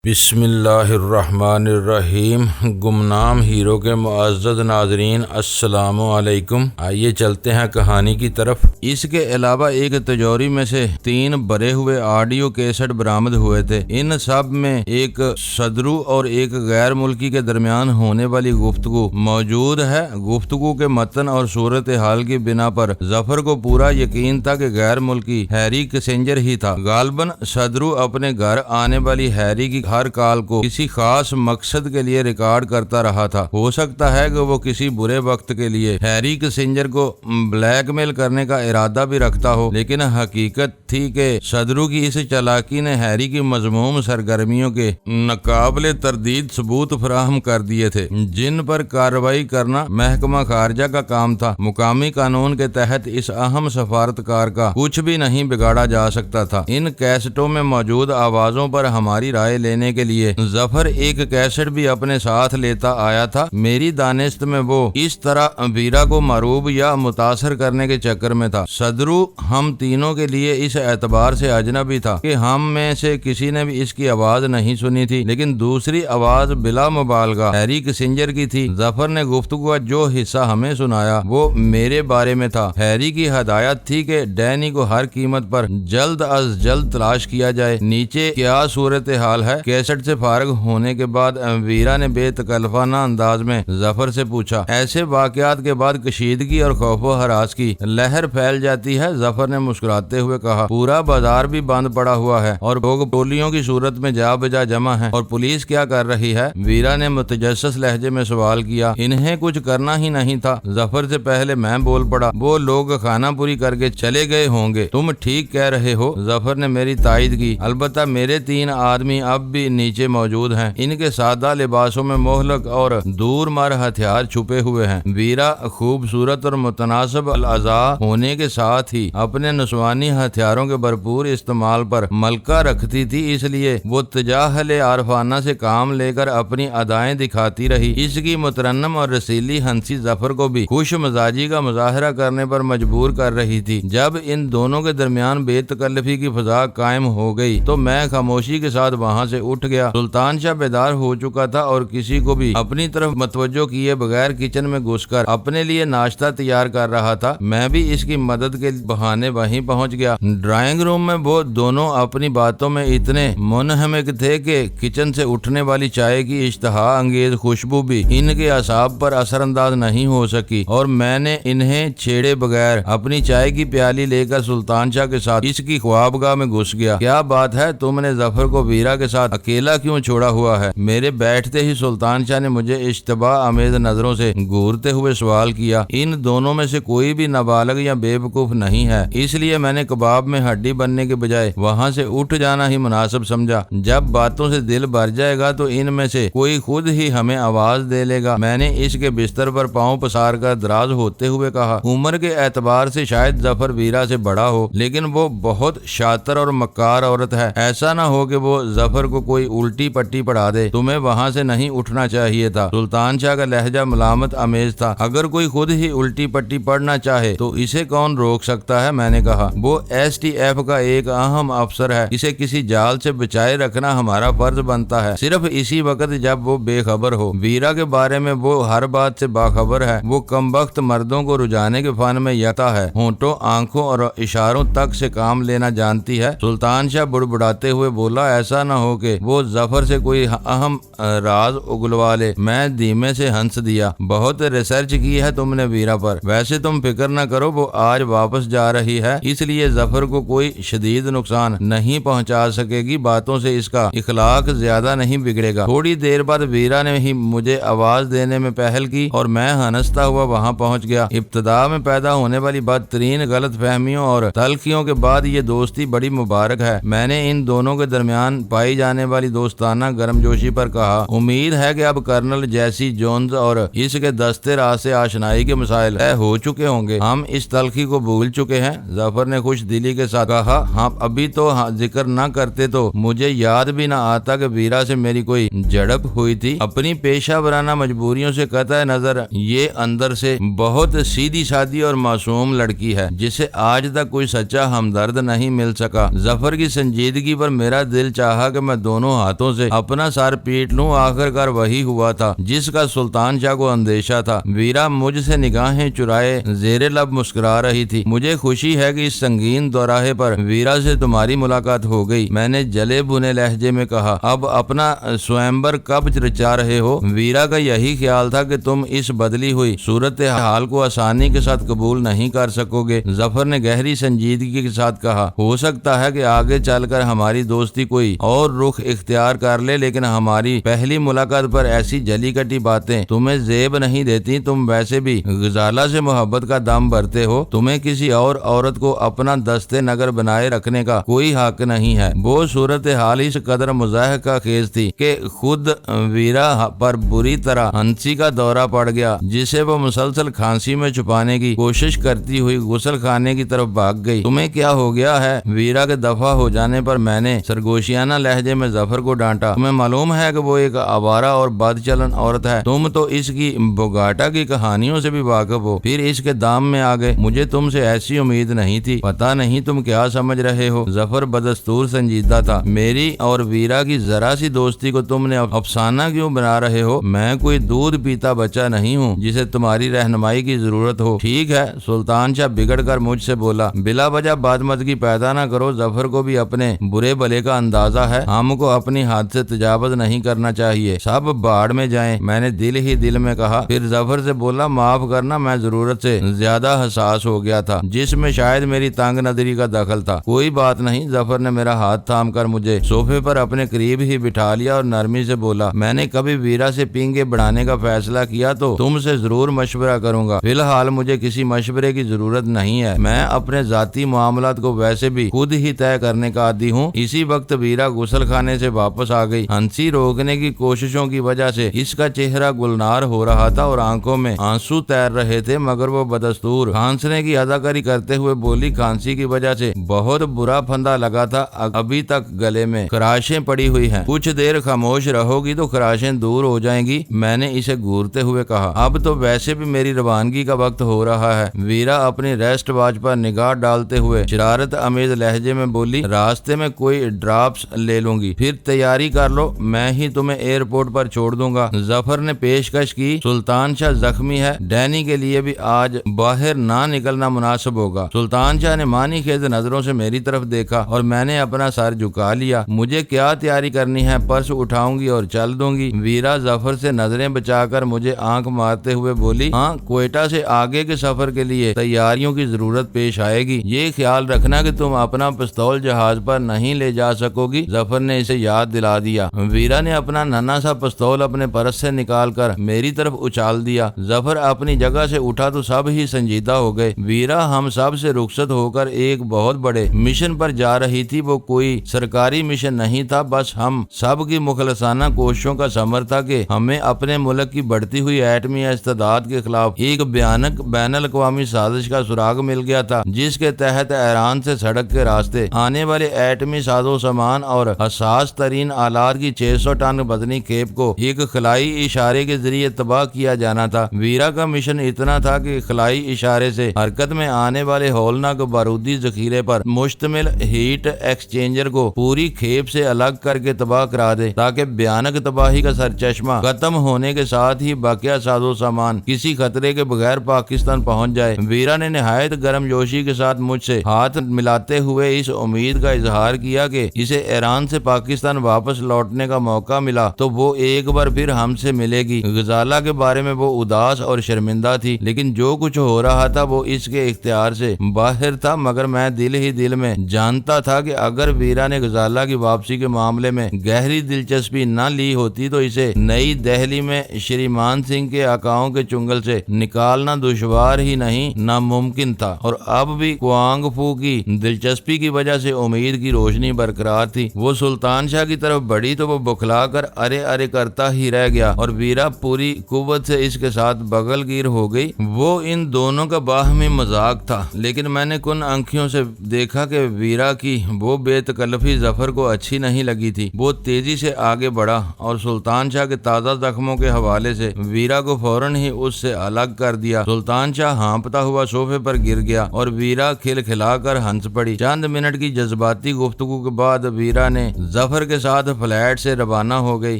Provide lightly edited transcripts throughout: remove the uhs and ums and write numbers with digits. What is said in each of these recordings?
بسم اللہ الرحمن الرحیم۔ گمنام ہیرو کے معزز ناظرین السلام علیکم۔ آئیے چلتے ہیں کہانی کی طرف۔ اس کے علاوہ ایک تجوری میں سے 3 بھرے ہوئے آڈیو کیسٹ برآمد ہوئے تھے۔ ان سب میں ایک صدرو اور ایک غیر ملکی کے درمیان ہونے والی گفتگو موجود ہے۔ گفتگو کے متن اور صورتحال کی بنا پر ظفر کو پورا یقین تھا کہ غیر ملکی ہیری کسنجر ہی تھا۔ غالباً صدرو اپنے گھر آنے والی ہیری کی ہر کال کو کسی خاص مقصد کے لیے ریکارڈ کرتا رہا تھا۔ ہو سکتا ہے کہ وہ کسی برے وقت کے لیے ہیری کسنجر کو بلیک میل کرنے کا ارادہ بھی رکھتا ہو، لیکن حقیقت تھی کہ صدرو کی اس چالاکی نے ہیری کی مذموم سرگرمیوں کے ناقابل تردید ثبوت فراہم کر دیے تھے، جن پر کارروائی کرنا محکمہ خارجہ کا کام تھا۔ مقامی قانون کے تحت اس اہم سفارتکار کا کچھ بھی نہیں بگاڑا جا سکتا تھا۔ ان کیسٹوں میں موجود آوازوں پر ہماری رائے لینے کے لیے ظفر ایک کیسٹ بھی اپنے ساتھ لیتا آیا تھا۔ میری دانست میں وہ اس طرح ویرا کو مروب یا متاثر کرنے کے چکر میں تھا۔ صدرو ہم تینوں کے لیے اس اعتبار سے اجنبی تھا کہ ہم میں سے کسی نے بھی اس کی آواز نہیں سنی تھی، لیکن دوسری آواز بلا مبالغہ ہیری کسنجر کی تھی۔ ظفر نے گفتگو کا جو حصہ ہمیں سنایا وہ میرے بارے میں تھا۔ ہیری کی ہدایت تھی کہ ڈینی کو ہر قیمت پر جلد از جلد تلاش کیا جائے۔ نیچے کیا صورتحال ہے؟ کیسٹ سے فارغ ہونے کے بعد ویرا نے بے تکلفانہ انداز میں ظفر سے پوچھا۔ ایسے واقعات کے بعد کشیدگی اور خوف و ہراس کی لہر پھیل جاتی ہے، ظفر نے مسکراتے ہوئے کہا۔ پورا بازار بھی بند پڑا ہوا ہے اور لوگ ٹولیوں کی صورت میں جا بجا جمع ہیں۔ اور پولیس کیا کر رہی ہے؟ ویرا نے متجسس لہجے میں سوال کیا۔ انہیں کچھ کرنا ہی نہیں تھا، ظفر سے پہلے میں بول پڑا۔ وہ لوگ خانہ پوری کر کے چلے گئے ہوں گے۔ تم ٹھیک کہہ رہے ہو، ظفر نے میری تائید کی۔ البتہ میرے 3 آدمی اب بھی نیچے موجود ہیں۔ ان کے سادہ لباسوں میں مہلک اور دور مار ہتھیار چھپے ہوئے ہیں۔ ویرا خوبصورت اور متناسب الاعضاء ہونے کے ساتھ ہی اپنے نسوانی ہتھیاروں کے بھرپور استعمال پر ملکہ رکھتی تھی، اس لیے وہ تجاہل عارفانہ سے کام لے کر اپنی ادائیں دکھاتی رہی۔ اس کی مترنم اور رسیلی ہنسی ظفر کو بھی خوش مزاجی کا مظاہرہ کرنے پر مجبور کر رہی تھی۔ جب ان دونوں کے درمیان بے تکلفی کی فضا قائم ہو گئی تو میں خاموشی کے ساتھ وہاں سے اٹھ گیا۔ سلطان شاہ بیدار ہو چکا تھا اور کسی کو بھی اپنی طرف متوجہ کیے بغیر کچن میں گھس کر اپنے لیے ناشتہ تیار کر رہا تھا۔ میں بھی اس کی مدد کے بہانے وہیں پہنچ گیا۔ ڈرائنگ روم میں وہ دونوں اپنی باتوں میں اتنے منہمک تھے کہ کچن سے اٹھنے والی چائے کی اشتہا انگیز خوشبو بھی ان کے اعصاب پر اثر انداز نہیں ہو سکی، اور میں نے انہیں چھیڑے بغیر اپنی چائے کی پیالی لے کر سلطان شاہ کے ساتھ اس کی خوابگاہ میں گھس گیا۔ کیا بات ہے، تم نے ظفر کو ویرا کے ساتھ اکیلا کیوں چھوڑا ہوا ہے؟ میرے بیٹھتے ہی سلطان شاہ نے مجھے اشتباہ آمیز نظروں سے گھورتے ہوئے سوال کیا۔ ان دونوں میں سے کوئی بھی نابالغ یا بے وقوف نہیں ہے، اس لیے میں نے کباب میں ہڈی بننے کے بجائے وہاں سے اٹھ جانا ہی مناسب سمجھا۔ جب باتوں سے دل بھر جائے گا تو ان میں سے کوئی خود ہی ہمیں آواز دے لے گا۔ میں نے اس کے بستر پر پاؤں پسار کر دراز ہوتے ہوئے کہا۔ عمر کے اعتبار سے شاید ظفر ویرا سے بڑا ہو، لیکن وہ بہت شاطر اور مکار عورت ہے۔ ایسا نہ ہو کہ وہ ظفر کو کوئی الٹی پٹی پڑھا دے۔ تمہیں وہاں سے نہیں اٹھنا چاہیے تھا۔ سلطان شاہ کا لہجہ ملامت آمیز تھا۔ اگر کوئی خود ہی الٹی پٹی پڑھنا چاہے تو اسے کون روک سکتا ہے؟ میں نے کہا۔ وہ ایس ٹی ایف کا ایک اہم افسر ہے، اسے کسی جال سے بچائے رکھنا ہمارا فرض بنتا ہے، صرف اسی وقت جب وہ بے خبر ہو۔ ویرا کے بارے میں وہ ہر بات سے باخبر ہے۔ وہ کمبخت مردوں کو رجانے کے فن میں یکتا ہے، ہونٹوں، آنکھوں اور اشاروں تک سے کام لینا جانتی ہے۔ سلطان شاہ بڑبڑاتے ہوئے بولا، ایسا نہ ہو کہ وہ ظفر سے کوئی اہم راز اگلوا لے۔ میں دھیمے سے ہنس دیا۔ بہت ریسرچ کی ہے تم نے ویرا پر۔ ویسے تم فکر نہ کرو، وہ آج واپس جا رہی ہے، اس لیے ظفر کو کوئی شدید نقصان نہیں پہنچا سکے گی۔ باتوں سے اس کا اخلاق زیادہ نہیں بگڑے گا۔ تھوڑی دیر بعد ویرا نے ہی مجھے آواز دینے میں پہل کی اور میں ہنستا ہوا وہاں پہنچ گیا۔ ابتدا میں پیدا ہونے والی بدترین غلط فہمیوں اور تلخیوں کے بعد یہ دوستی بڑی مبارک ہے۔ میں نے ان دونوں کے درمیان پائی جانے والی دوستانہ گرمجوشی پر کہا۔ امید ہے کہ اب کرنل جیسی جونز اور اس کے دستے راز سے آشنائی کے مسائل طے ہو چکے ہوں گے۔ ہم اس تلخی کو بھول چکے ہیں، ظفر نے خوش دلی کے ساتھ کہا۔ ہاں ابھی تو ذکر نہ کرتے تو مجھے یاد بھی نہ آتا کہ ویرا سے میری کوئی جھڑپ ہوئی تھی۔ اپنی پیشہ ورانہ مجبوریوں سے قطع نظر یہ اندر سے بہت سیدھی سادی اور معصوم لڑکی ہے جسے آج تک کوئی سچا ہمدرد نہیں مل سکا۔ ظفر کی سنجیدگی پر میرا دل چاہا کہ میں دونوں ہاتھوں سے اپنا سر پیٹ لوں۔ آخر کار وہی ہوا تھا جس کا سلطان شاہ کو اندیشہ تھا۔ ویرا مجھ سے نگاہیں چرائے زیر لب مسکرا رہی تھی۔ مجھے خوشی ہے کہ اس سنگین دوراہے پر ویرا سے تمہاری ملاقات ہو گئی، میں نے جلے بھنے لہجے میں کہا۔ اب اپنا سوئمبر کب رچا رہے ہو؟ ویرا کا یہی خیال تھا کہ تم اس بدلی ہوئی صورتحال کو آسانی کے ساتھ قبول نہیں کر سکو گے۔ ظفر نے گہری سنجیدگی کے ساتھ کہا، ہو سکتا ہے کہ آگے چل کر ہماری دوستی کوئی اور رخ اختیار کر لے، لیکن ہماری پہلی ملاقات پر ایسی جلی کٹی باتیں تمہیں زیب نہیں دیتی۔ تم ویسے بھی غزالہ سے محبت کا دم بھرتے ہو، تمہیں کسی اور عورت کو اپنا دستے نگر بنائے رکھنے کا کوئی حق نہیں ہے۔ وہ صورتحال اس قدر مضحکہ خیز تھی کہ خود ویرا پر بری طرح ہنسی کا دورہ پڑ گیا، جسے وہ مسلسل کھانسی میں چھپانے کی کوشش کرتی ہوئی غسل خانے کی طرف بھاگ گئی۔ تمہیں کیا ہو گیا ہے؟ ویرا کے دفع ہو جانے پر میں نے سرگوشیانہ لہجے میں ظفر کو ڈانٹا۔ تمہیں معلوم ہے کہ وہ ایک آوارہ اور بد چلن عورت ہے، تم تو اس کی بوگاٹا کی کہانیوں سے بھی واقف ہو، پھر اس کے دام میں آ گئے۔ مجھے تم سے ایسی امید نہیں تھی، پتہ نہیں تم کیا سمجھ رہے ہو۔ ظفر بدستور سنجیدہ تھا۔ میری اور ویرا کی ذرا سی دوستی کو تم نے افسانہ کیوں بنا رہے ہو؟ میں کوئی دودھ پیتا بچہ نہیں ہوں جسے تمہاری رہنمائی کی ضرورت ہو۔ ٹھیک ہے، سلطان شاہ بگڑ کر مجھ سے بولا، بلا وجہ بدمزگی پیدا نہ کرو۔ ظفر کو بھی اپنے برے بھلے کا اندازہ ہے، ہم کو اپنی حد سے تجاوز نہیں کرنا چاہیے۔ سب باڑ میں جائیں، میں نے دل ہی دل میں کہا۔ پھر ظفر سے بولا، معاف کرنا، میں ضرورت سے زیادہ حساس ہو گیا تھا، جس میں شاید میری تنگ نظری کا دخل تھا۔ کوئی بات نہیں۔ ظفر نے میرا ہاتھ تھام کر مجھے صوفے پر اپنے قریب ہی بٹھا لیا اور نرمی سے بولا، میں نے کبھی ویرا سے پینگے بڑھانے کا فیصلہ کیا تو تم سے ضرور مشورہ کروں گا۔ فی الحال مجھے کسی مشورے کی ضرورت نہیں ہے، میں اپنے ذاتی معاملات کو ویسے بھی خود ہی طے کرنے کا عادی ہوں۔ اسی وقت ویرا غسل خانے سے واپس آ گئی۔ ہنسی روکنے کی کوششوں کی وجہ سے اس کا چہرہ گلنار ہو رہا تھا اور آنکھوں میں آنسو تیر رہے تھے، مگر وہ بدستور کھانسنے کی اداکاری کرتے ہوئے بولی، کھانسی کی وجہ سے بہت برا پھندا لگا تھا، ابھی تک گلے میں خراشیں پڑی ہوئی ہیں۔ کچھ دیر خاموش رہو گی تو خراشیں دور ہو جائیں گی، میں نے اسے گھورتے ہوئے کہا۔ اب تو ویسے بھی میری روانگی کا وقت ہو رہا ہے۔ ویرا اپنی ریسٹ واچ پر نگاہ ڈالتے ہوئے شرارت امیز لہجے میں بولی، راستے میں کوئی ڈراپس لے لوں گی، پھر تیاری کر لو، میں ہی تمہیں ایئرپورٹ پر چھوڑ دوں گا۔ ظفر نے پیشکش کی، سلطان شاہ زخمی ہے، ڈینی کے لیے بھی آج باہر نہ نکلنا مناسب ہوگا۔ سلطان شاہ نے معنی خیز نظروں سے میری طرف دیکھا اور میں نے اپنا سر جھکا لیا۔ مجھے کیا تیاری کرنی ہے؟ پرس اٹھاؤں گی اور چل دوں گی۔ ویرا ظفر سے نظریں بچا کر مجھے آنکھ مارتے ہوئے بولی، ہاں، کوئٹہ سے آگے کے سفر کے لیے تیاریوں کی ضرورت پیش آئے گی، یہ خیال رکھنا کہ تم اپنا پستول جہاز پر نہیں لے جا سکو گی۔ ظفر نے اسے یاد دلا دیا۔ ویرا نے اپنا ننھا سا پستول اپنے پرس سے نکال کر میری طرف اچھال دیا۔ ظفر اپنی جگہ سے اٹھا تو سب ہی سنجیدہ ہو گئے۔ ویرا ہم سب سے رخصت ہو کر ایک بہت بڑے مشن پر جا رہی تھی۔ وہ کوئی سرکاری مشن نہیں تھا، بس ہم سب کی مخلصانہ کوششوں کا ثمر تھا کہ ہمیں اپنے ملک کی بڑھتی ہوئی ایٹمی استعداد کے خلاف ایک بھیانک بین الاقوامی سازش کا سراغ مل گیا تھا، جس کے تحت ایران سے سڑک کے راستے آنے والے ایٹمی ساز و سامان اور حساس ترین آلات کی 600 ٹن وزنی کھیپ کو ایک خلائی اشارے کے ذریعے تباہ کیا جانا تھا۔ ویرا کا مشن اتنا تھا کہ خلائی اشارے سے حرکت میں آنے والے ہولناک بارودی ذخیرے پر مشتمل ہیٹ ایکسچینجر کو پوری کھیپ سے الگ کر کے تباہ کرا دے، تاکہ بھیانک تباہی کا سرچشمہ ختم ہونے کے ساتھ ہی باقیہ ساز و سامان کسی خطرے کے بغیر پاکستان پہنچ جائے۔ ویرا نے نہایت گرم جوشی کے ساتھ مجھ سے ہاتھ ملاتے ہوئے اس امید کا اظہار کیا کہ اسے ایران سے پاکستان واپس لوٹنے کا موقع ملا تو وہ ایک بار پھر ہم سے ملے گی۔ غزالہ کے بارے میں وہ اداس اور شرمندہ تھی، لیکن جو کچھ ہو رہا تھا وہ اس کے اختیار سے باہر تھا، مگر میں دل ہی دل میں جانتا تھا کہ اگر ویرا نے غزالہ کی واپسی کے معاملے میں گہری دلچسپی نہ لی ہوتی تو اسے نئی دہلی میں شری مان سنگھ کے آقاؤں کے چنگل سے نکالنا دشوار ہی نہیں ناممکن تھا، اور اب بھی کوانگ فو کی دلچسپی کی وجہ سے امید کی روشنی برقرار تھی۔ وہ سلطان شاہ کی طرف بڑھی تو وہ بکھلا کر ارے ارے کرتا ہی رہ گیا اور ویرا پوری قوت سے اس کے ساتھ بغل گیر ہو گئی۔ وہ ان دونوں کا باہمی مذاق تھا، لیکن میں نے کن آنکھوں سے دیکھا کہ ویرا کی وہ بے تکلفی ظفر کو اچھی نہیں لگی تھی۔ وہ تیزی سے آگے بڑھا اور سلطان شاہ کے تازہ زخموں کے حوالے سے ویرا کو فوراً ہی اس سے الگ کر دیا۔ سلطان شاہ ہانپتا ہوا صوفے پر گر گیا اور ویرا کھل کھلا کر ہنس پڑی۔ چند منٹ کی جذباتی گفتگو کے بعد ویرا نے ظفر کے ساتھ فلیٹ سے روانہ ہو گئی۔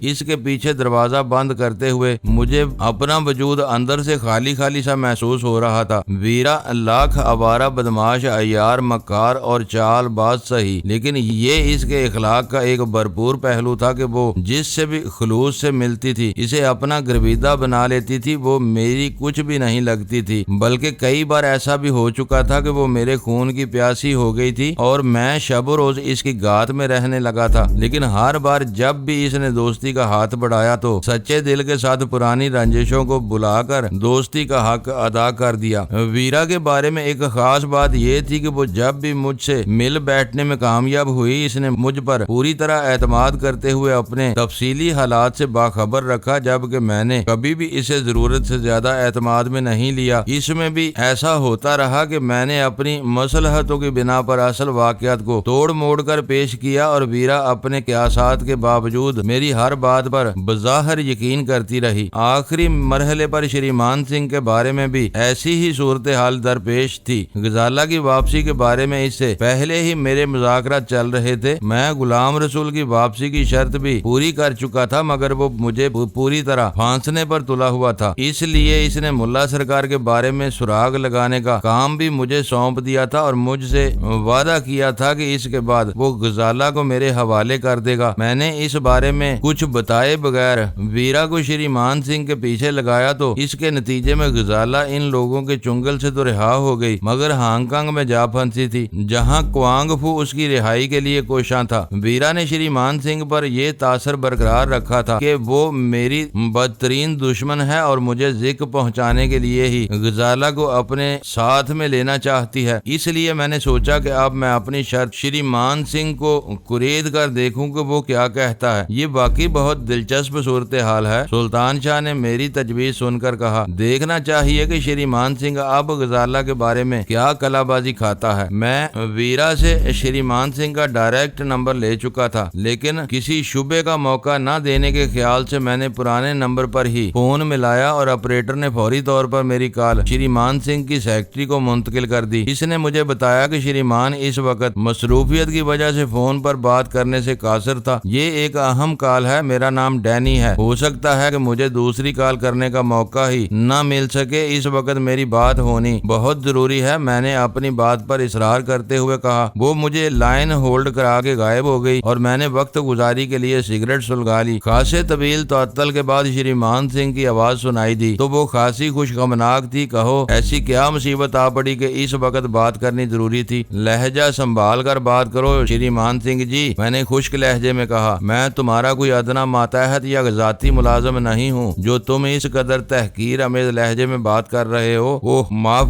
اس کے پیچھے دروازہ بند کرتے ہوئے مجھے اپنا وجود اندر سے خالی خالی سا محسوس ہو رہا تھا۔ ویرا لاکھ آوارہ بدماش، عیار، مکار اور چال باز سہی، لیکن یہ اس کے اخلاق کا ایک بھرپور پہلو تھا کہ وہ جس سے بھی خلوص سے ملتی تھی اسے اپنا گرویدہ بنا لیتی تھی۔ وہ میری کچھ بھی نہیں لگتی تھی، بلکہ کئی بار ایسا بھی ہو چکا تھا کہ وہ میرے خون کی پیاسی ہو گئی تھی اور میں شب و روز اس کی گات میں رہنے لگا تھا۔ لیکن ہر بار جب بھی اس نے دوستی کا ہاتھ بڑھایا تو سچے دل کے ساتھ پرانی رنجشوں کو بلا کر دوستی کا حق ادا کر دیا۔ ویرا کے بارے میں ایک خاص بات یہ تھی کہ وہ جب بھی مجھ سے مل بیٹھنے میں کامیاب ہوئی اس نے مجھ پر پوری طرح اعتماد کرتے ہوئے اپنے تفصیلی حالات سے باخبر رکھا، جبکہ میں نے کبھی بھی اسے ضرورت سے زیادہ اعتماد میں نہیں لیا۔ اس میں بھی ایسا ہوتا رہا کہ میں نے اپنی مصلحتوں کی بنا پر اصل واقعات کو توڑ موڑ کر پیش کیا اور ویرا اپنے قیاسات کے باوجود میری ہر بات پر بظاہر یقین کرتی رہی۔ آخری مرحلے پر شریمان سنگھ کے بارے میں بھی ایسی ہی صورتحال درپیش تھی۔ غزالہ کی واپسی کے بارے میں اس سے پہلے ہی میرے مذاکرات چل رہے تھے۔ میں غلام رسول کی واپسی کی شرط بھی پوری کر چکا تھا، مگر وہ مجھے پوری طرح پھانسنے پر تلا ہوا تھا۔ اس لیے اس نے ملا سرکار کے بارے میں سراغ لگانے کا کام بھی مجھے سونپ دیا تھا اور مجھ سے وعدہ کیا تھا کہ اس کے بعد وہ غزالہ کو میرے حوالے کر دے گا۔ میں نے اس بارے میں کچھ بتائے بغیر ویرا کو شریمان سنگھ کے پیچھے لگایا تو اس کے نتیجے میں غزالہ ان لوگوں کے چنگل سے تو رہا ہو گئی، مگر ہانگ کانگ میں جا پھنسی تھی، جہاں کوانگ فو اس کی رہائی کے لیے کوشاں تھا۔ ویرا نے شریمان سنگھ پر یہ تاثر برقرار رکھا تھا کہ وہ میری بدترین دشمن ہے اور مجھے ذکر پہنچانے کے لیے ہی غزالہ کو اپنے ساتھ میں لینا چاہتی ہے۔ اس لیے میں نے سوچا کہ اب میں اپنی شرط شریمان سنگھ کو قرید کر دیکھوں کہ وہ کیا کہتا ہے۔ یہ واقعی بہت دلچسپ صورتحال ہے۔ سلطان شاہ نے میری تجویز سن کر کہا، دیکھنا چاہیے کہ شریمان سنگھ اب غزالہ کے بارے میں کیا کلا بازی کھاتا ہے۔ میں ویرا سے شریمان سنگھ کا ڈائریکٹ نمبر لے چکا تھا، لیکن کسی شبے کا موقع نہ دینے کے خیال سے میں نے پرانے نمبر پر ہی فون ملایا اور آپریٹر نے فوری طور پر میری کال شریمان سنگھ کی سیکرٹری کو منتقل کر دی۔ اس نے مجھے بتایا کہ شریمان اس وقت مصروفیت کی وجہ سے فون پر بات کرنے سے قاصر تھا۔ یہ ایک اہم کال ہے، میرا نام ڈینی ہے، ہو سکتا ہے کہ مجھے دوسری کال کرنے کا موقع ہی نہ مل سکے، اس وقت میری بات ہونی بہت ضروری ہے۔ میں نے اپنی بات پر اصرار کرتے ہوئے کہا۔ وہ مجھے لائن ہولڈ کرا کے غائب ہو گئی اور میں نے وقت گزاری کے لیے سگریٹ سلگا لی۔ خاصے طویل تعطل کے بعد شریمان سنگھ کی آواز سنائی دی تو وہ خاصی خوش غمناک تھی۔ کہو ایسی کیا مصیبت آ پڑی کہ اس وقت بات کرنی ضروری تھی؟ لہجہ سنبھال کر بات کرو شریمان سنگھ جی، میں نے خشک لہجے میں کہا۔ میں تمہارا کوئی ادنا ماتحت یا ذاتی ملازم نہیں ہوں جو تم اس قدر تحقیر آمیز لہجے میں بات کر رہے ہو۔ اوہ معاف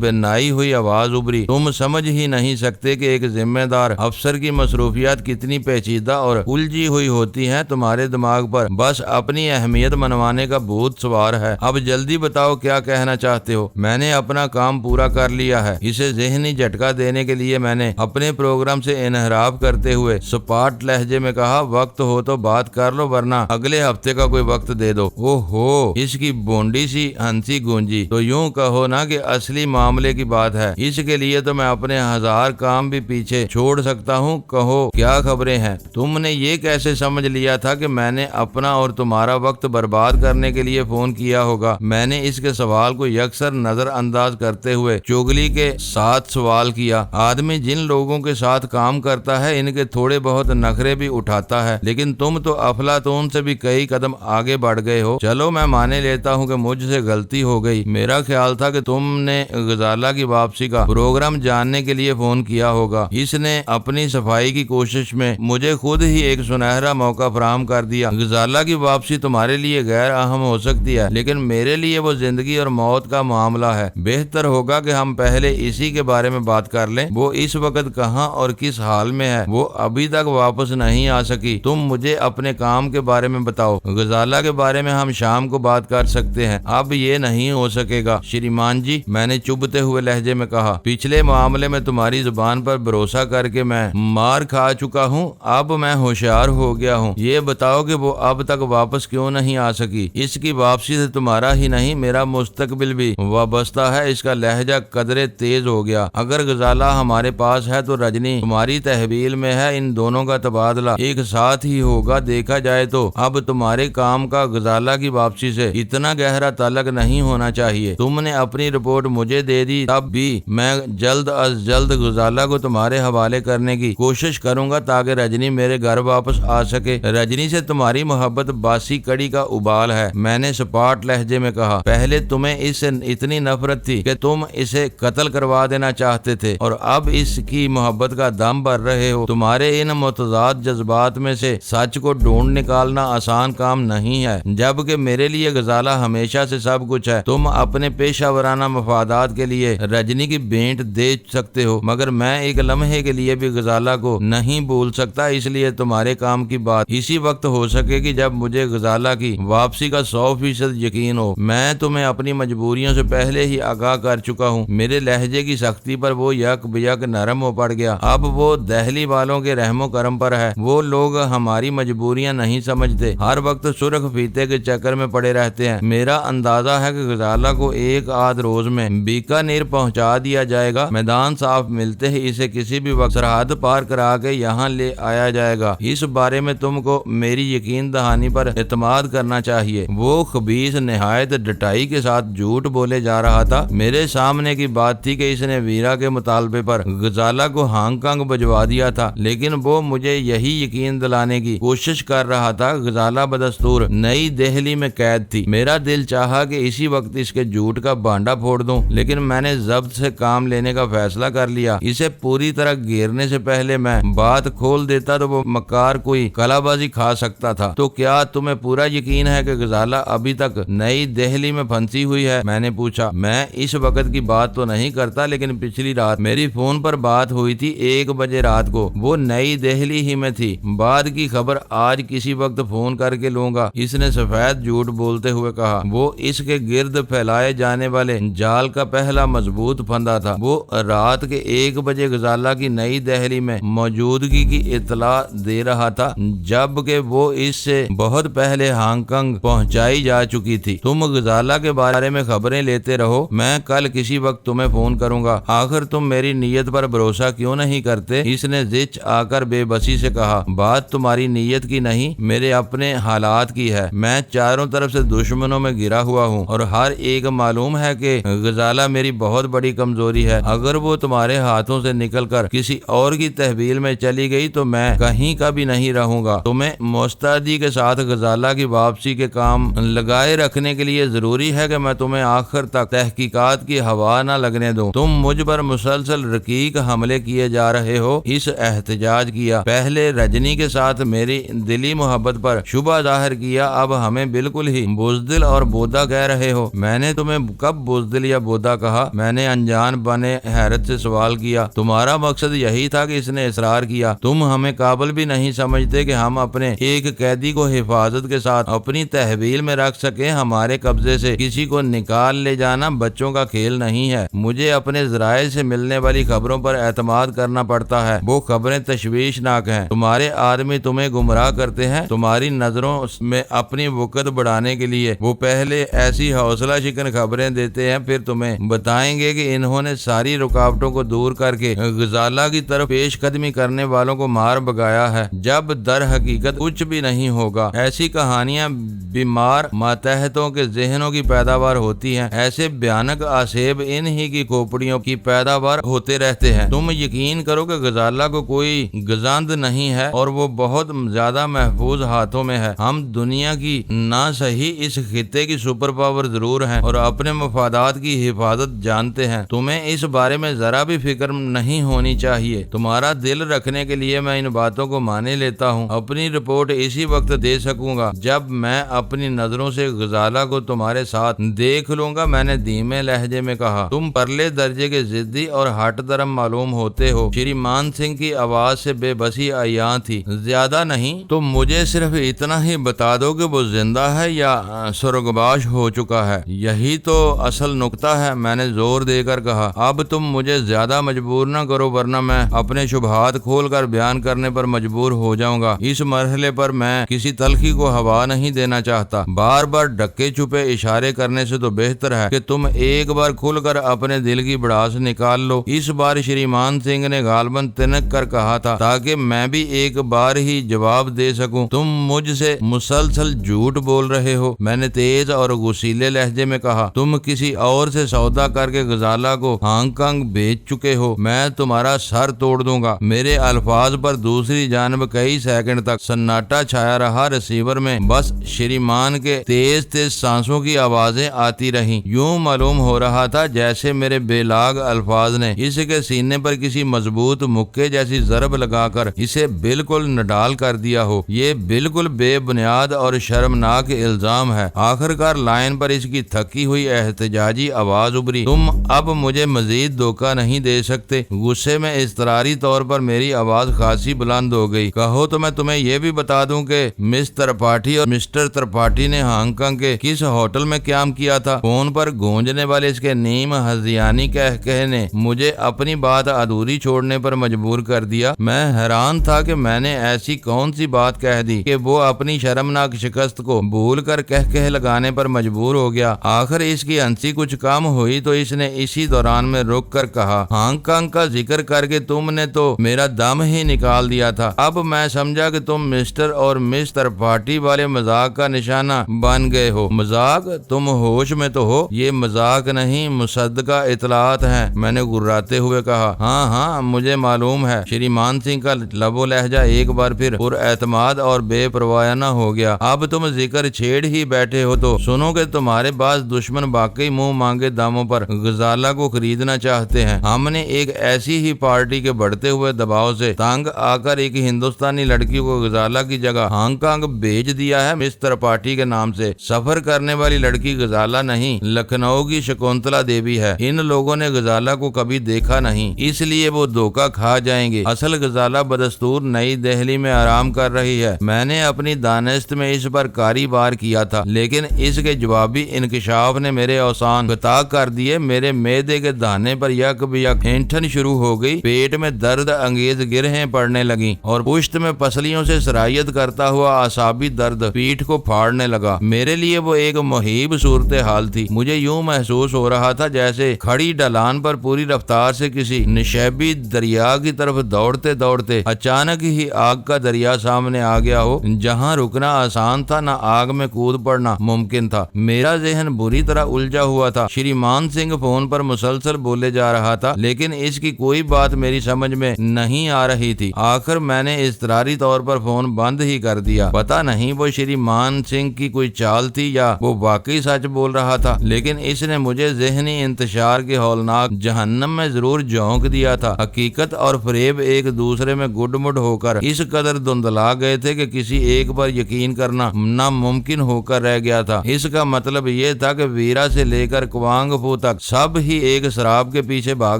بنائی ہوئی آواز ابری۔ تم سمجھ ہی نہیں سکتے کہ ایک ذمہ دار افسر کی مصروفیات کتنی پیچیدہ اور الجھی ہوئی ہوتی ہیں۔ تمہارے دماغ پر بس اپنی اہمیت منوانے کا بھوت سوار ہے۔ اب جلدی بتاؤ کیا کہنا چاہتے ہو۔ میں نے اپنا کام پورا کر لیا ہے۔ اسے ذہنی جھٹکا دینے کے لیے میں نے اپنے پروگرام سے انحراف کرتے ہوئے سپاٹ لہجے میں کہا، وقت ہو تو بات کر لو ورنہ اگلے ہفتے کا کوئی وقت دے دو۔ اوہ ہو، اس کی بونڈی سی ہنسی گونجی۔ تو یوں کہو نا کہ اصلی معاملے کی بات ہے، اس کے لیے تو میں اپنے ہزار کام بھی پیچھے چھوڑ سکتا ہوں۔ کہو کیا خبریں ہیں؟ تم نے یہ کیسے سمجھ لیا تھا کہ میں نے اپنا اور تمہارا وقت برباد کرنے کے لیے فون کیا ہوگا؟ میں نے اس کے سوال کو یکسر نظر انداز کرتے ہوئے چگلی کے ساتھ سوال کیا۔ آدمی جن لوگوں کے ساتھ کام کرتا ہے ان کے تھوڑے بہت نخرے بھی اٹھاتا ہے، لیکن تم تو افلاطون سے بھی کئی قدم آگے بڑھ گئے ہو۔ چلو میں مانے لیتا ہوں کہ مجھ سے غلطی ہو گئی۔ میرا خیال تھا کہ تم نے غزالہ کی واپسی کا پروگرام جاننے کے لیے فون کیا ہوگا۔ اس نے اپنی صفائی کی کوشش میں مجھے خود ہی ایک سنہرا موقع فراہم کر دیا۔ غزالہ کی واپسی تمہارے لیے غیر اہم ہو سکتی ہے، لیکن میرے لیے وہ زندگی اور موت کا معاملہ ہے۔ بہتر ہوگا کہ ہم پہلے اسی کے بارے میں بات کر لیں۔ وہ اس وقت کہاں اور کس حال میں ہے؟ وہ ابھی تک واپس نہیں آ سکی۔ تم مجھے اپنے کام کے بارے میں بتاؤ۔ غزالہ کے بارے میں ہم شام کو بات کر سکتے ہیں، اب یہ نہیں ہو سکے گا شریمان جی، میں نے چبھتے ہوئے لہجے میں کہا۔ پچھلے معاملے میں تمہاری زبان پر بھروسہ کر کے میں مار کھا چکا ہوں، اب میں ہوشیار ہو گیا ہوں۔ یہ بتاؤ کہ وہ اب تک واپس کیوں نہیں آ سکی؟ اس کی واپسی سے تمہارا ہی نہیں میرا مستقبل بھی وابستہ ہے۔ اس کا لہجہ قدرے قدرے تیز ہو گیا۔ اگر غزالہ ہمارے پاس ہے تو رجنی تمہاری تحویل میں ہے، ان دونوں کا تبادلہ ایک ساتھ ہی ہوگا۔ دیکھا جائے تو اب تمہارے کام کا غزالہ کی واپسی سے اتنا گہرا تعلق نہیں ہونا چاہیے۔ تم نے اپنی رپورٹ مجھے دے دی، تب بھی میں جلد از جلد غزالہ کو تمہارے حوالے کرنے کی کوشش کروں گا تاکہ رجنی میرے گھر واپس آ سکے۔ رجنی سے تمہاری محبت باسی کڑی کا ابال ہے، میں نے سپاٹ لہجے میں کہا۔ پہلے تمہیں اس سے اتنی نفرت تھی کہ تم اسے قتل کروا دینا چاہتے تھے، اور اب اس کی محبت کا دم بھر رہے ہو۔ تمہارے ان متضاد جذبات میں سے سچ کو ڈھونڈ نکالنا آسان کام نہیں ہے، جبکہ میرے لیے غزالہ ہمیشہ سے سب کچھ ہے۔ تم اپنے پیشہ ورانہ مفادات کے لیے رجنی کی بھینٹ دے سکتے ہو، مگر میں ایک لمحے کے لیے بھی غزالہ کو نہیں بھول سکتا۔ اس لیے تمہارے کام کی بات اسی وقت ہو سکے گی جب مجھے غزالہ کی واپسی کا 100% یقین ہو۔ میں تمہیں اپنی مجبوریوں سے پہلے ہی آگاہ کر چکا ہوں۔ میرے لہجے کی سختی پر وہ یک بیک نرم ہو پڑ گیا۔ اب وہ دہلی والوں کے رحم و کرم پر ہے۔ وہ لوگ ہماری مجبوریاں نہیں سمجھتے، ہر وقت سرخ فیتے کے چکر میں پڑے رہتے ہیں۔ میرا اندازہ ہے کہ غزالہ کو ایک آدھ روز میں بیکانیر پہنچا دیا جائے گا۔ میدان صاف ملتے ہی اسے کسی بھی وقت سرحد پار کرا کے یہاں لے آیا جائے گا۔ اس بارے میں تم کو میری یقین دہانی پر اعتماد کرنا چاہیے۔ وہ خبیث نہایت ڈٹائی کے ساتھ جھوٹ بولے جا رہا تھا۔ میرے سامنے کی بات تھی کہ اس نے ویرا کے مطالبے پر غزالہ کو ہانگ کانگ بھجوا دیا تھا، لیکن وہ مجھے یہی یقین دلانے کی کوشش کر رہا تھا۔ غزالہ بدستور نئی دہلی میں قید تھی۔ میرا دل چاہا کہ اسی وقت اس کے جھوٹ کا بانڈا پھوڑ دوں، لیکن میں نے ضبط سے کام لینے کا فیصلہ کر لیا۔ اسے پوری طرح گھیرنے سے پہلے میں بات کھول دیتا تو وہ مکار کوئی کلا بازی کھا سکتا تھا۔ تو کیا تمہیں پورا یقین ہے کہ غزالہ ابھی تک نئی دہلی میں پھنسی ہوئی ہے؟ میں نے پوچھا۔ میں اس وقت کی بات تو نہیں کرتا، لیکن پچھلی رات میری فون پر بات ہوئی تھی 1 بجے رات کو۔ وہ نئی دہلی ہی میں تھی۔ بعد کی خبر آج کسی وقت فون کر کے لوں گا، اس نے سفید جھوٹ بولتے ہوئے کہا۔ وہ اس کے گرد پھیلائے جانے والے جال کا پہلا مضبوط پھندا تھا۔ وہ رات کے 1 بجے غزالہ کی نئی دہلی میں موجودگی کی اطلاع دے رہا تھا، جبکہ وہ اس سے بہت پہلے ہانگ کانگ پہنچائی جا چکی تھی۔ تم غزالہ کے بارے میں خبریں لیتے رہو، میں کل کسی وقت تمہیں فون کروں گا۔ آخر تم میری نیت پر بھروسہ کیوں نہیں کرتے؟ اس نے زچ آ کر بے بسی سے کہا۔ بات تمہاری نیت کی نہیں، میرے اپنے حالات کی ہے۔ میں چاروں طرف سے دشمنوں میں گھرا ہوا ہوں، اور ہر ایک معلوم ہے کہ غزالہ میری بہت بڑی کمزوری ہے۔ اگر وہ تمہارے ہاتھوں سے نکل کر کسی اور کی تحویل میں چلی گئی تو میں کہیں کا بھی نہیں رہوں گا۔ تمہیں مستعدی کے ساتھ غزالہ کی واپسی کے کام لگائے رکھنے کے لیے ضروری ہے کہ میں تمہیں آخر تک تحقیقات کی ہوا نہ لگنے دوں۔ تم مجھ پر مسلسل رقیق حملے کیے جا رہے ہو۔ اس احتجاج کیا۔ پہلے رجنی کے ساتھ میری دلی محبت پر شبہ ظاہر کیا، اب ہمیں بالکل ہی بزدل اور بودا کہہ رہے ہو۔ میں نے تمہیں کب بزدل یا بودا کہا؟ میں نے انجان بنے حیرت سے سوال کیا۔ تمہارا مقصد یہی تھا کہ اس نے اصرار کیا۔ تم ہمیں قابل بھی نہیں سمجھتے کہ ہم اپنے ایک قیدی کو حفاظت کے ساتھ اپنی تحویل میں رکھ سکیں۔ ہمارے قبضے سے کسی کو نکال لے جانا بچوں کا کھیل نہیں ہے۔ مجھے اپنے ذرائع سے ملنے والی خبروں پر اعتماد کرنا پڑتا ہے۔ وہ خبریں تشویشناک ہیں۔ تمہارے آدمی تمہیں گمراہ کرتے ہیں۔ تمہاری نظروں میں اپنی وقت بڑھانے کے لیے وہ پہلے ایسی حوصلہ شکن خبریں دیتے ہیں، پھر تمہیں بتائیں گے کہ انہوں نے ساری رکاوٹوں کو دور کر کے غزالہ کی طرف پیش قدمی کرنے والوں کو مار بگایا ہے، جب در حقیقت کچھ بھی نہیں ہوگا۔ ایسی کہانیاں بیمار ماتحتوں کے ذہنوں کی پیداوار ہوتی ہیں۔ ایسے بھیانک آسیب انہی کی کھوپڑیوں کی پیداوار ہوتے رہتے ہیں۔ تم یقین کرو کہ غزالہ کو کوئی گزاند نہیں ہے، اور وہ بہت زیادہ محفوظ ہاتھوں میں ہے۔ ہم دنیا کی نہ صحیح اس خطے کی سپر پاور ضرور ہیں، اور اپنے مفادات کی حفاظت جانتے ہیں۔ تمہیں اس بارے میں ذرا بھی فکر نہیں ہونی چاہیے۔ تمہارا دل رکھنے کے لیے میں ان باتوں کو مانے لیتا ہوں۔ اپنی رپورٹ اسی وقت دے سکوں گا جب میں اپنی نظروں سے غزالہ کو تمہارے ساتھ دیکھ لوں گا، میں نے دھیمے لہجے میں کہا۔ تم پرلے درجے کے ضدی اور ہٹ درم معلوم ہوتے ہو۔ شری مان سنگھ کی آواز سے بے بسی عیاں تھی۔ زیادہ نہیں، تم مجھے صرف اتنا ہی بتا دو کہ وہ زندہ ہے یا سرگباش ہو چکا ہے۔ یہی تو اصل نقطہ ہے، میں نے زور دے کر کہا۔ اب تم مجھے زیادہ مجبور نہ کرو، ورنہ میں اپنے شبہات کھول کر بیان کرنے پر مجبور ہو جاؤں گا۔ اس مرحلے پر میں کسی تلخی کو ہوا نہیں دینا چاہتا۔ بار بار ڈکے چھپے اشارے کرنے سے تو بہتر ہے کہ تم ایک بار کھل کر اپنے دل کی بڑاس نکال لو۔ اس بار شریمان سنگھ نے غالباً تنک کر کہا تھا تاکہ میں بھی ایک بار ہی جواب دے سکوں۔ تم مجھ سے مسلسل جھوٹ بول رہے ہو، میں نے تیز اور غصیلے لہجے میں کہا۔ تم کسی اور سے سودا کر کے غزالہ کو ہانگ کانگ بھیج چکے ہو، میں تمہارا سر توڑ دوں گا۔ میرے الفاظ پر دوسری جانب کئی سیکنڈ تک سناٹا چھایا رہا۔ ریسیور میں بس شریمان کے تیز تیز سانسوں کی آوازیں آتی رہیں۔ یوں معلوم ہو رہا تھا جیسے میرے بے لاگ الفاظ نے اس کے سینے پر کسی مضبوط مکے جیسی ضرب لگا کر اسے بالکل نڈال کر دیا ہو۔ یہ بالکل بے بنیاد اور شرمناک الزام ہے۔ آخرکار لائن پر اس کی تھکی ہوئی احتجاجی آواز ابھری، تم اب مجھے مزید دھوکہ نہیں دے سکتے۔ غصے میں اضطراری طور پر میری آواز خاصی بلند ہو گئی۔ کہو تو میں تمہیں یہ بھی بتا دوں کہ مس ترپاٹھی اور مسٹر ترپاٹھی نے ہانگ کانگ کے کس ہوٹل میں قیام کیا تھا۔ فون پر گونجنے والے اس کے نیم ہذیانی کہہ نے مجھے اپنی بات ادھوری چھوڑنے پر مجبور کر دیا۔ میں حیران تھا کہ میں نے ایسی کون سی بات کہہ دی کہ وہ اپنی شرمناک شکست کو بھول کر کہہ لگانے پر مجبور ہو گیا۔ آخر اس کی ہنسی کچھ کم ہوئی تو اس نے اسی دوران میں رک کر کہا، ہانگ کانگ کا ذکر کر کے تم نے تو میرا دم ہی نکال دیا تھا۔ اب میں سمجھا کہ تم مسٹر اور مس ترپاٹھی والے مذاق کا نشانہ بن گئے ہو۔ مذاق؟ تم ہوش میں تو ہو؟ یہ مذاق نہیں، مصدقہ اطلاعات ہیں، میں نے گراتے ہوئے کہا۔ ہاں ہاں مجھے معلوم ہے۔ شریمان سنگھ کا لب و لہجہ ایک بار پھر پر اعتماد اور بے پروایانہ ہو گیا۔ اب تم ذکر چھیڑ ہی بیٹھے ہو تو سنو کہ تمہارے بعض دشمن واقعی منہ مانگے داموں پر غزالہ کو خریدنا چاہتے ہیں۔ ہم نے ایک ایسی ہی پارٹی کے بڑھتے ہوئے دباؤ سے تنگ آ کر ایک ہندوستانی لڑکی کو غزالہ کی جگہ ہانگ کانگ بھیج دیا ہے۔ مس ترپاٹھی کے نام سے سفر کرنے والی لڑکی غزالہ نہیں، لکھنؤ کی شکنتلا دیوی ہے۔ ان لوگوں نے غزالہ کو کبھی دیکھا نہیں، اس لیے وہ دھوکہ کھا جائیں گے۔ اصل غزالہ بدستور نئی دہلی میں آرام کر رہی ہے۔ میں نے اپنی دانست میں اس پر کاری وار کیا تھا، لیکن اس کے جوابی انکشاف نے میرے اوسان قطع کر دیے۔ میرے معدے کے دہانے پر یک بیک ہینٹن شروع ہو گئی، پیٹ میں درد انگیز گرہیں پڑنے لگیں اور پشت میں پسلیوں سے سرایت کرتا ہوا اعصابی درد پیٹھ کو پھاڑنے لگا۔ میرے لیے وہ ایک مہیب صورتحال تھی۔ مجھے یوں محسوس ہو رہا تھا جیسے کھڑی ڈھلان پر پوری رفتار سے کسی نشیبی دریا کی طرف دوڑتے دوڑتے اچانک ہی آگ کا دریا سامنے آ گیا ہو، جہاں رکنا آسان تھا نہ آگ میں کود پڑنا ممکن تھا۔ میرا ذہن بری طرح الجھا ہوا تھا۔ شریمان سنگھ فون پر مسلسل بولے جا رہا تھا، لیکن اس کی کوئی بات میری سمجھ میں نہیں آ رہی تھی۔ آخر میں نے اضطراری طور پر فون بند ہی کر دیا۔ پتہ نہیں وہ شریمان سنگھ کی کوئی چال تھی یا وہ واقعی سچ بول رہا تھا، لیکن اس نے مجھے ذہنی انتشار کے ہولناک جہنم میں ضرور جھونک دیا تھا۔ حقیقت اور فریب ایک دوسرے میں گڈ مڈ ہو کر اس قدر دھندلا گئے تھے کہ کسی ایک پر یقین کرنا ناممکن ہو کر رہ گیا تھا۔ اس کا مطلب یہ تھا کہ ویرا سے لے کر کوانگ پو تک سب ہی ایک شراب کے پیچھے بھاگ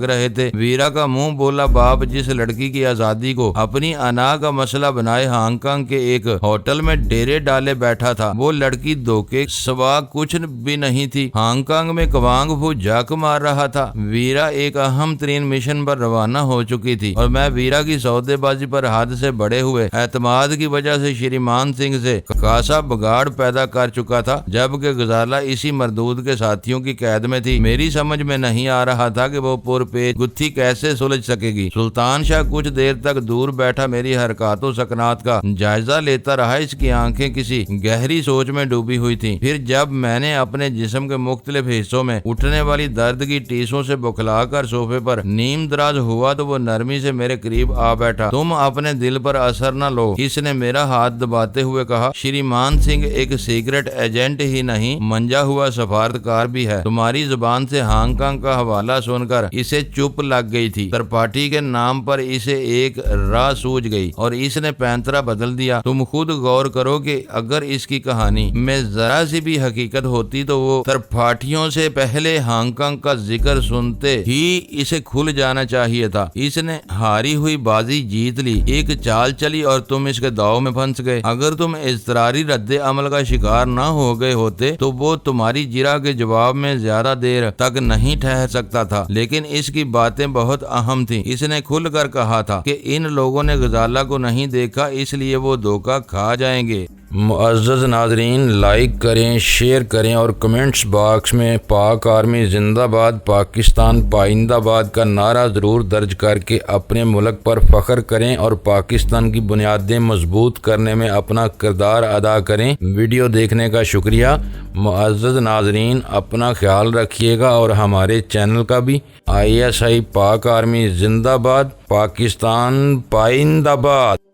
رہے تھے۔ ویرا کا منہ بولا باپ جس لڑکی کی آزادی کو اپنی انا کا مسئلہ بنائے ہانگ کانگ کے ایک ہوٹل میں ڈیرے ڈالے بیٹھا تھا، وہ لڑکی دھوکے سوا کچھ بھی نہیں تھی۔ ہانگ کانگ میں کوانگ پو جھک مار رہا تھا۔ ویرا ایک اہم ترین مشن پر روانہ ہو چکی تھی اور میں ویرا کی سودے بازی پر حد سے بڑے ہوئے اعتماد کی وجہ سے شریمان سنگھ سے خاصا بگاڑ پیدا کر چکا تھا، جبکہ غزالہ اسی مردود کے ساتھیوں کی قید میں تھی۔ میری سمجھ میں نہیں آ رہا تھا کہ وہ پرپیچ گتھی کیسے سلجھ سکے گی۔ سلطان شاہ کچھ دیر تک دور بیٹھا میری حرکات و سکنات کا جائزہ لیتا رہا۔ اس کی آنکھیں کسی گہری سوچ میں ڈوبی ہوئی تھیں۔ پھر جب میں نے اپنے جسم کے مختلف حصوں میں اٹھنے والی درد کی ٹیسوں سے بکھلا کر صوفے پر نیم دراز ہوا تو وہ نرمی سے میرے قریب آ بیٹھا۔ تم اپنے دل پر اثر نہ لو، اس نے میرا ہاتھ دباتے ہوئے کہا۔ شریمان سنگھ ایک سیکرٹ ایجنٹ ہی نہیں، منجا ہوا سفارتکار بھی ہے۔ تمہاری زبان سے ہانگ کانگ کا حوالہ سن کر اسے چپ لگ گئی تھی۔ ترپاٹھی کے نام پر اسے ایک راہ سوجھ گئی اور اس نے پینترا بدل دیا۔ تم خود غور کرو کہ اگر اس کی کہانی میں ذرا سی بھی حقیقت ہوتی تو وہ ترپاٹھیوں سے پہلے ہانگ کانگ کا ذکر سنتے ہی اسے کھل جانا چاہیے تھا۔ اس نے ہاری ہوئی بازی جیت لی، ایک چال چلی اور تم اس کے داؤ میں پھنس گئے۔ اگر تم اضطراری رد عمل کا شکار نہ ہو گئے ہوتے تو وہ تمہاری جرح کے جواب میں زیادہ دیر تک نہیں ٹھہر سکتا تھا، لیکن اس کی باتیں بہت اہم تھیں۔ اس نے کھل کر کہا تھا کہ ان لوگوں نے غزالہ کو نہیں دیکھا، اس لیے وہ دھوکہ کھا جائیں گے۔ معزز ناظرین، لائک کریں، شیئر کریں اور کمنٹس باکس میں پاک آرمی زندہ باد، پاکستان پائندہ باد کا نعرہ ضرور درج کر کے اپنے ملک پر فخر کریں اور پاکستان کی بنیادیں مضبوط کرنے میں اپنا کردار ادا کریں۔ ویڈیو دیکھنے کا شکریہ۔ معزز ناظرین، اپنا خیال رکھیے گا اور ہمارے چینل کا بھی۔ ISI پاک آرمی زندہ باد، پاکستان پائندہ باد۔